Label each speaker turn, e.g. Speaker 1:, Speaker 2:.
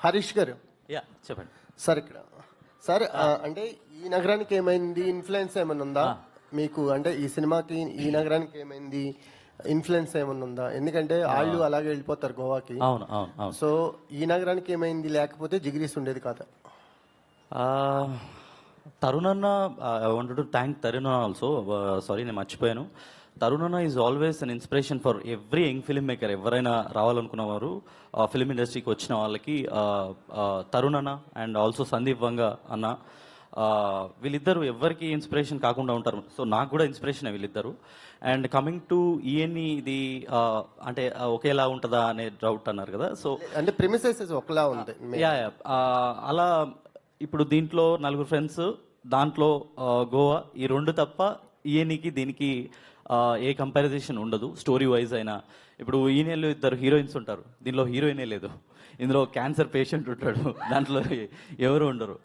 Speaker 1: హరీష్ గారు
Speaker 2: యా చెప్పండి.
Speaker 1: సార్ ఇక్కడ సార్ అంటే ఈ నగరానికి ఏమైంది ఇన్ఫ్లుయెన్స్ ఏమైనా ఉందా మీకు? అంటే ఈ సినిమాకి ఈ నగరానికి ఏమైంది ఇన్ఫ్లుయెన్స్ ఏమైనా ఉందా? ఎందుకంటే వాళ్ళు అలాగే వెళ్ళిపోతారు గోవాకి.
Speaker 2: అవును అవును అవును.
Speaker 1: సో ఈ నగరానికి ఏమైంది, లేకపోతే జిగిరీస్ ఉండేది కాదా?
Speaker 2: తరుణ్ అన్న, I wanted to thank Tarun అన్న ఆల్సో. సారీ నేను మర్చిపోయాను. తరుణ్ అన్న is always an inspiration for every young film maker. ఎవరైనా రావాలనుకున్న వారు ఫిల్మ్ ఇండస్ట్రీకి వచ్చిన వాళ్ళకి తరుణ్ అన్న అండ్ ఆల్సో సందీప్ వంగ అన్న, వీళ్ళిద్దరు ఎవరికి ఇన్స్పిరేషన్ కాకుండా ఉంటారు. సో నాకు కూడా ఇన్స్పిరేషన్ వీళ్ళిద్దరు. అండ్ కమింగ్ టు ఈఎన్ఈ, ఇది అంటే ఒకేలా ఉంటుందా అనే డౌట్ అన్నారు కదా. సో
Speaker 1: అంటే ప్రిమిసెస్ ఒకలా ఉంది.
Speaker 2: యా అలా ఇప్పుడు దీంట్లో 4 ఫ్రెండ్స్, దాంట్లో గోవా, ఈ 2 తప్ప ఈయనకి దీనికి ఏ కంపారిజేషన్ ఉండదు స్టోరీ వైజ్ అయినా. ఇప్పుడు ఈయనలో 2 హీరోయిన్స్ ఉంటారు, దీనిలో హీరోయినే లేదు. ఇందులో క్యాన్సర్ పేషెంట్ ఉంటాడు, దాంట్లో ఎవరు ఉండరు.